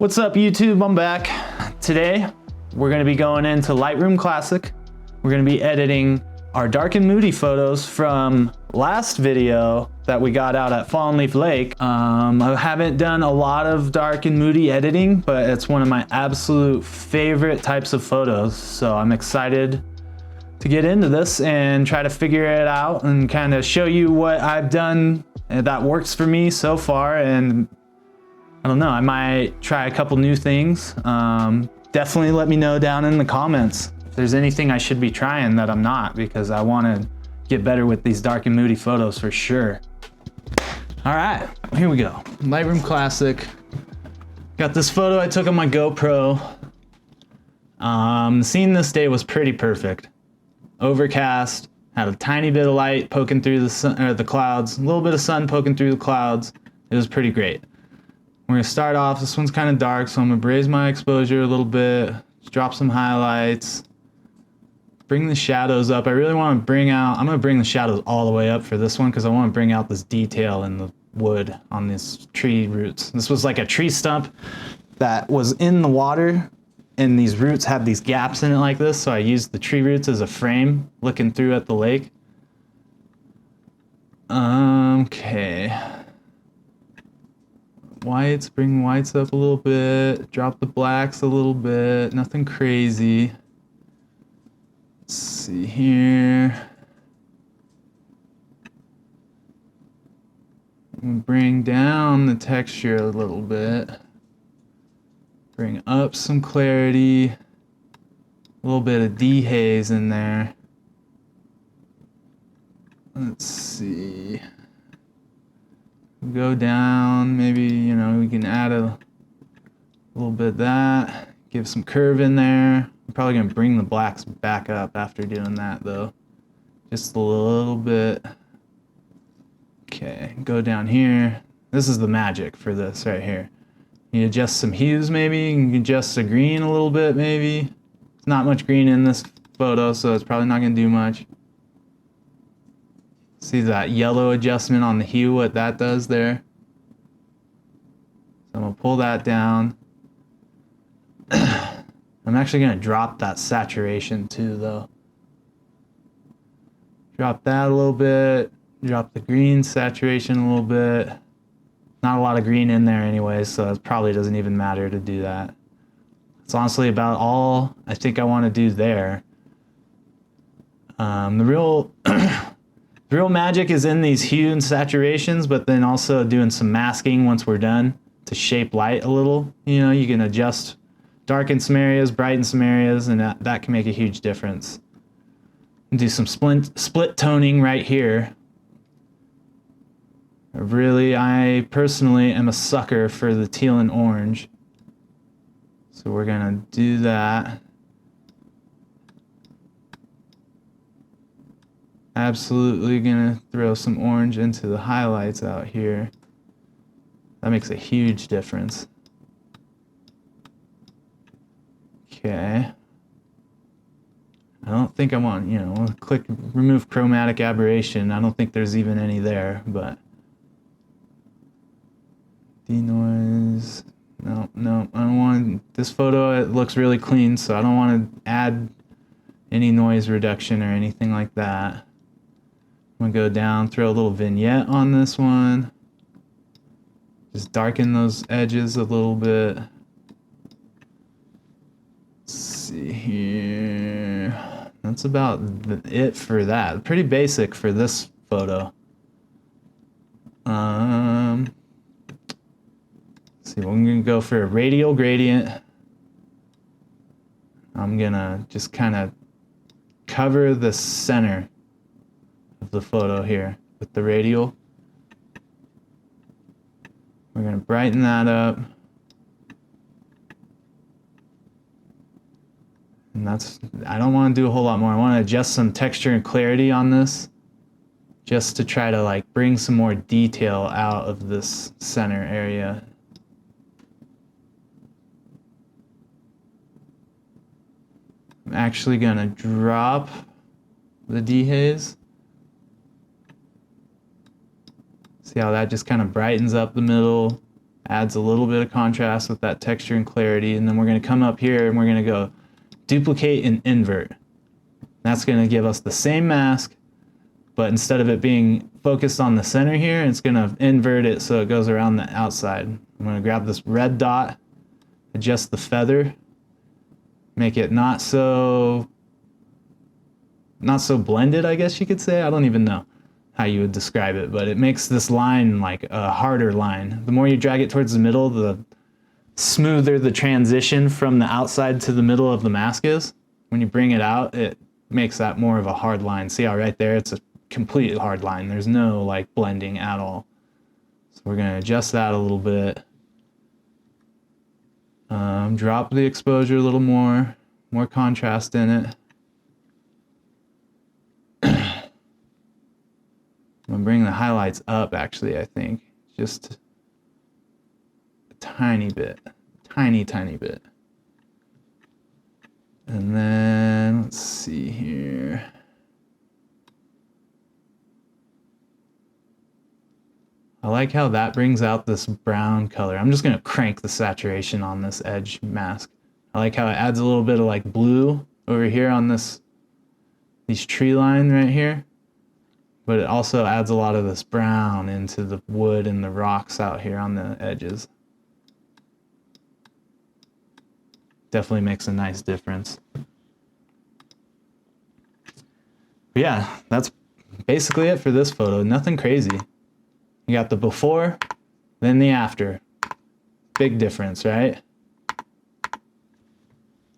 What's up YouTube, I'm back. Today, we're gonna be going into Lightroom Classic. We're gonna be editing our dark and moody photos from last video that we got out at Fallen Leaf Lake. I haven't done a lot of dark and moody editing, but it's one of my absolute favorite types of photos. So I'm excited to get into this and try to figure it out and kind of show you what I've done that works for me so far. And I don't know, I might try a couple new things. Definitely let me know down in the comments if there's anything I should be trying that I'm not, because I want to get better with these dark and moody photos for sure. All right, here we go. Lightroom Classic. Got this photo I took on my GoPro. The scene this day was pretty perfect. Overcast, had a tiny bit of light poking through the sun, or the clouds, a little bit of sun poking through the clouds. It was pretty great. We're gonna start off, this one's kind of dark, so I'm gonna raise my exposure a little bit, just drop some highlights, bring the shadows up. I really want to bring out, I'm gonna bring the shadows all the way up for this one because I want to bring out this detail in the wood on these tree roots. This was like a tree stump that was in the water, and these roots have these gaps in it like this, so I used the tree roots as a frame looking through at the lake. Okay. Whites, bring whites up a little bit, drop the blacks a little bit, nothing crazy. Let's see here. Bring down the texture a little bit. Bring up some clarity. A little bit of dehaze in there. Let's see. Go down, maybe, you know, we can add a little bit of that. Give some curve in there. I'm probably gonna bring the blacks back up after doing that though. Just a little bit. Okay, go down here. This is the magic for this right here. You adjust some hues maybe, you can adjust the green a little bit maybe. There's not much green in this photo, so it's probably not gonna do much. See that yellow adjustment on the hue, what that does there? So I'm gonna pull that down. I'm actually gonna drop that saturation too though. Drop that a little bit, drop the green saturation a little bit. Not a lot of green in there anyways, so it probably doesn't even matter to do that. It's honestly about all I think I want to do there. The real magic is in these hue and saturations, but then also doing some masking once we're done to shape light a little. You know, you can adjust, darken some areas, brighten some areas, and that can make a huge difference. And do some split toning right here. I personally am a sucker for the teal and orange. So we're gonna do that. Absolutely gonna throw some orange into the highlights out here. That makes a huge difference. Okay. I don't think I want, you know, click remove chromatic aberration. I don't think there's even any there, but denoise. No, I don't want this photo. It looks really clean, so I don't want to add any noise reduction or anything like that. I'm gonna go down, throw a little vignette on this one. Just darken those edges a little bit. Let's see here. That's about it for that. Pretty basic for this photo. Let's see, we're gonna go for a radial gradient. I'm gonna just kind of cover the center of the photo here with the radial. We're going to brighten that up. And I don't want to do a whole lot more. I want to adjust some texture and clarity on this just to try to like bring some more detail out of this center area. I'm actually going to drop the dehaze. See how that just kind of brightens up the middle, Adds a little bit of contrast with that texture and clarity. And then we're going to come up here and we're going to go duplicate and invert. That's going to give us the same mask, but instead of it being focused on the center here, it's going to invert it so it goes around the outside. I'm going to grab this red dot, adjust the feather, make it not so blended, I guess you could say. I don't even know how you would describe it, but it makes this line like a harder line. The more you drag it towards the middle, the smoother the transition from the outside to the middle of the mask is. When you bring it out, it makes that more of a hard line. See how right there, it's a complete hard line. There's no like blending at all. So we're gonna adjust that a little bit. Drop the exposure a little more contrast in it. I'm gonna bring the highlights up actually, I think. Just a tiny bit. Tiny bit. And then, let's see here. I like how that brings out this brown color. I'm just gonna crank the saturation on this edge mask. I like how it adds a little bit of like blue over here on these tree line right here. But it also adds a lot of this brown into the wood and the rocks out here on the edges. Definitely makes a nice difference. But yeah, that's basically it for this photo. Nothing crazy. You got the before, then the after. Big difference, right?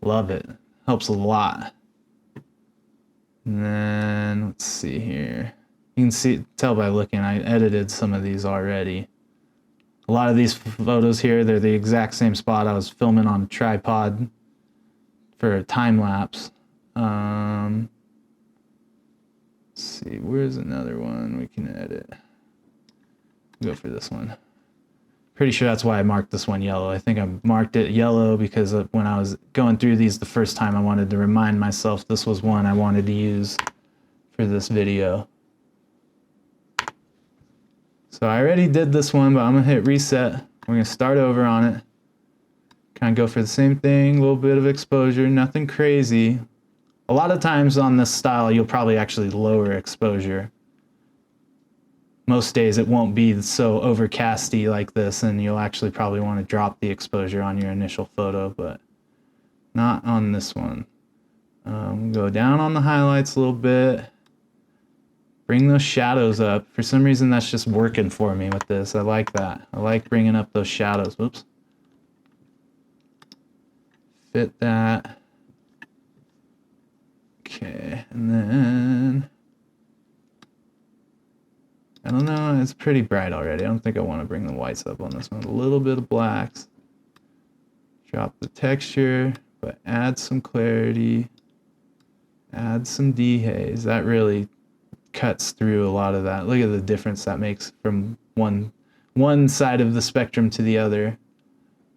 Love it. Helps a lot. And then, let's see here. You can tell by looking, I edited some of these already. A lot of these photos here, they're the exact same spot I was filming on a tripod for a time lapse. Let's see, where's another one we can edit? Go for this one. Pretty sure that's why I marked this one yellow. I think I marked it yellow because when I was going through these the first time, I wanted to remind myself this was one I wanted to use for this video. So I already did this one, but I'm gonna hit reset. We're gonna start over on it. Kind of go for the same thing, a little bit of exposure, nothing crazy. A lot of times on this style, you'll probably actually lower exposure. Most days it won't be so overcasty like this, and you'll actually probably want to drop the exposure on your initial photo, but not on this one. Go down on the highlights a little bit. Bring those shadows up. For some reason, that's just working for me with this. I like that. I like bringing up those shadows. Whoops. Fit that. Okay, and then... I don't know, it's pretty bright already. I don't think I want to bring the whites up on this one. A little bit of blacks. Drop the texture, but add some clarity. Add some dehaze. That really cuts through a lot of that. Look at the difference that makes from one side of the spectrum to the other.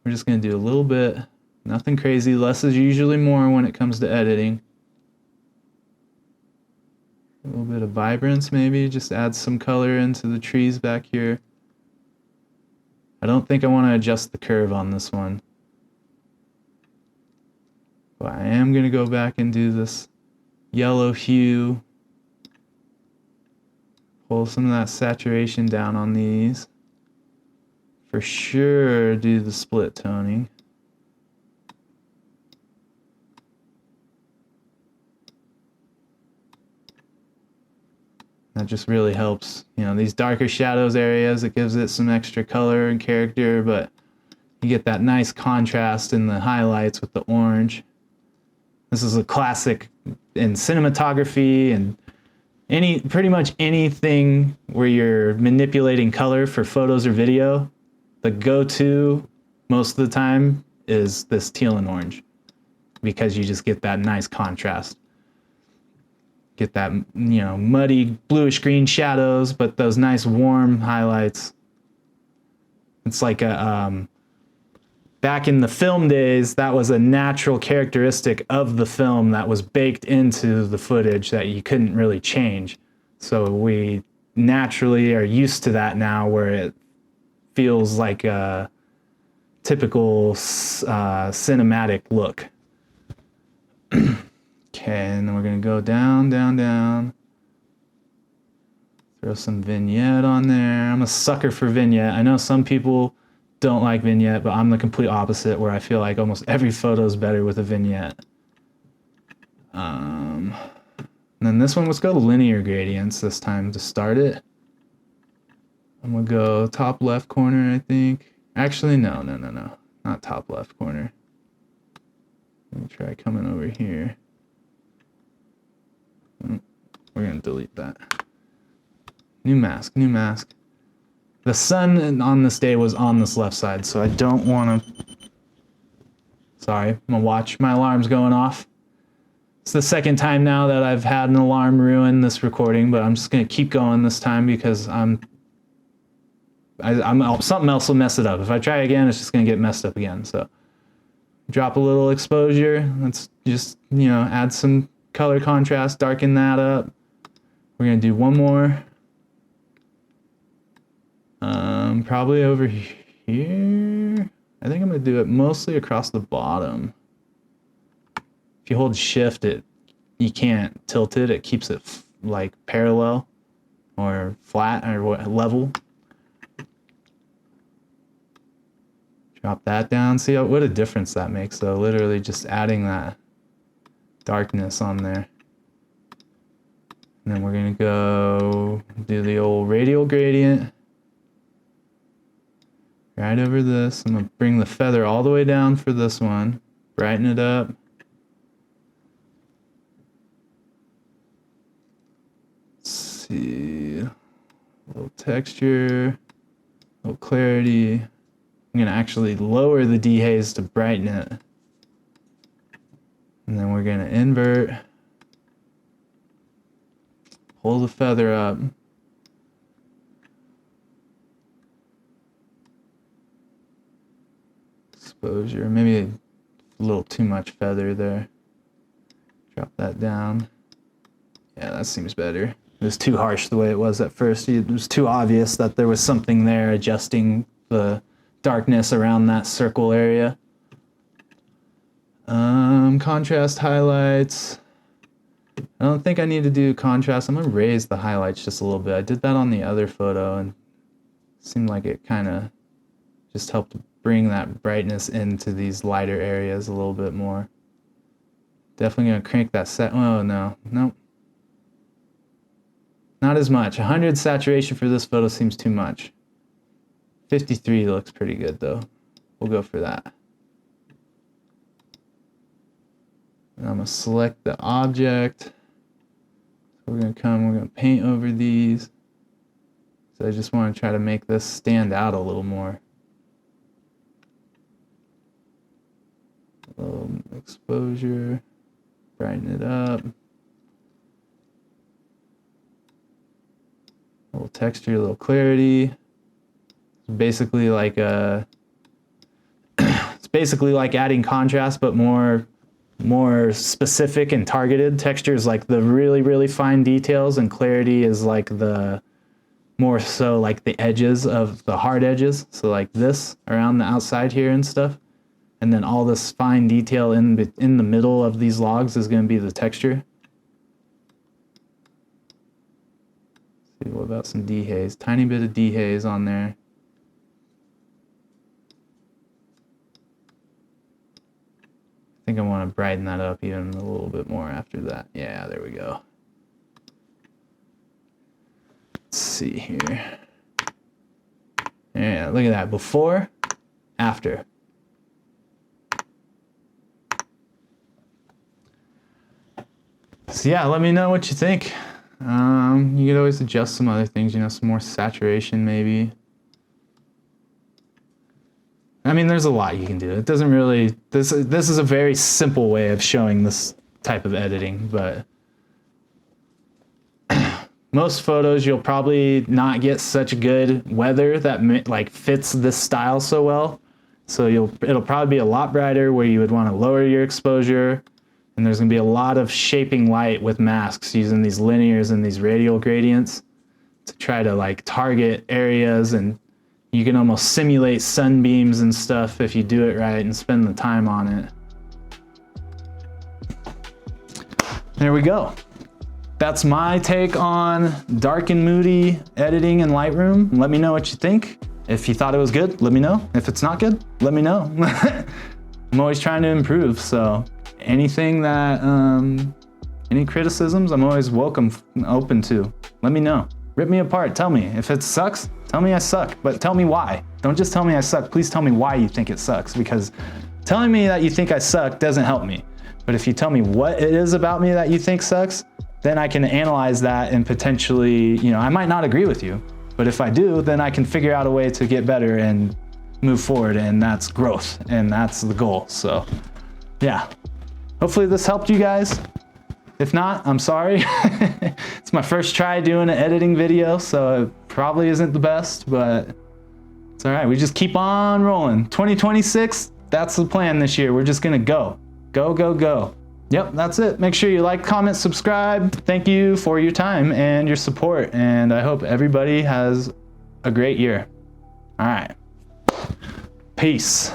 We're just going to do a little bit. Nothing crazy. Less is usually more when it comes to editing. A little bit of vibrance maybe. Just add some color into the trees back here. I don't think I want to adjust the curve on this one. But I am going to go back and do this yellow hue. Pull some of that saturation down on these. For sure do the split toning. That just really helps. You know, these darker shadows areas, it gives it some extra color and character, but you get that nice contrast in the highlights with the orange. This is a classic in cinematography and pretty much anything where you're manipulating color for photos or video. The go-to most of the time is this teal and orange because you just get that nice contrast. Get that, you know, muddy bluish green shadows, but those nice warm highlights. It's like a back in the film days, that was a natural characteristic of the film that was baked into the footage that you couldn't really change. So we naturally are used to that now, where it feels like typical cinematic look. Okay, and then we're gonna go down, down, down. Throw some vignette on there. I'm a sucker for vignette. I know some people don't like vignette, but I'm the complete opposite, where I feel like almost every photo is better with a vignette. And then this one, let's go linear gradients this time to start it. I'm gonna go top left corner, I think. Actually, no, not top left corner. Let me try coming over here. We're gonna delete that. New mask. The sun on this day was on this left side, so I don't want to... Sorry, I'm gonna watch. My alarm's going off. It's the second time now that I've had an alarm ruin this recording, but I'm just gonna keep going this time because something else will mess it up. If I try again, it's just gonna get messed up again. So drop a little exposure. Let's just, add some color contrast, darken that up. We're gonna do one more. Probably over here. I think I'm gonna do it mostly across the bottom. If you hold shift, you can't tilt it. It keeps it like parallel or flat or level. Drop that down. See what a difference that makes though. Literally just adding that darkness on there. And then we're gonna go do the old radial gradient. Right over this. I'm gonna bring the feather all the way down for this one. Brighten it up. Let's see. A little texture, a little clarity. I'm gonna actually lower the dehaze to brighten it. And then we're gonna invert. Pull the feather up. Exposure, maybe a little too much feather there. Drop that down. Yeah, that seems better. It was too harsh the way it was at first. It was too obvious that there was something there adjusting the darkness around that circle area. Contrast highlights. I don't think I need to do contrast. I'm gonna raise the highlights just a little bit. I did that on the other photo and it seemed like it kind of just helped bring that brightness into these lighter areas a little bit more. Definitely gonna crank that set. Oh no, nope. Not as much. 100 saturation for this photo seems too much. 53 looks pretty good though. We'll go for that. And I'm gonna select the object. So we're gonna paint over these. So I just want to try to make this stand out a little more. A little exposure, brighten it up. A little texture, a little clarity. It's basically like it's basically like adding contrast, but more specific and targeted. Texture is like the really fine details, and clarity is like the more so like the edges of the hard edges. So like this around the outside here and stuff. And then all this fine detail in the middle of these logs is going to be the texture. Let's see, what about some dehaze? Tiny bit of dehaze on there. I think I want to brighten that up even a little bit more after that. Yeah, there we go. Let's see here. Yeah, look at that. Before, after. So yeah, let me know what you think. You could always adjust some other things, some more saturation maybe. I mean, there's a lot you can do. It doesn't really, this is a very simple way of showing this type of editing, but most photos you'll probably not get such good weather that like fits this style so well. So it'll probably be a lot brighter where you would want to lower your exposure. And there's going to be a lot of shaping light with masks using these linears and these radial gradients to try to like target areas and, You can almost simulate sunbeams and stuff if you do it right and spend the time on it. There we go. That's my take on dark and moody editing in Lightroom. Let me know what you think. If you thought it was good, let me know. If it's not good, let me know. I'm always trying to improve, so anything that, any criticisms, I'm always open to. Let me know. Rip me apart, tell me. If it sucks, tell me I suck, but tell me why. Don't just tell me I suck, please tell me why you think it sucks, because telling me that you think I suck doesn't help me. But if you tell me what it is about me that you think sucks, then I can analyze that and potentially, you know, I might not agree with you, but if I do, then I can figure out a way to get better and move forward, and that's growth, and that's the goal. So yeah, hopefully this helped you guys. If not, I'm sorry. It's my first try doing an editing video, so it probably isn't the best, but it's all right. We just keep on rolling. 2026, that's the plan this year. We're just gonna go. Go, go, go. Yep, that's it. Make sure you like, comment, subscribe. Thank you for your time and your support, and I hope everybody has a great year. All right. Peace.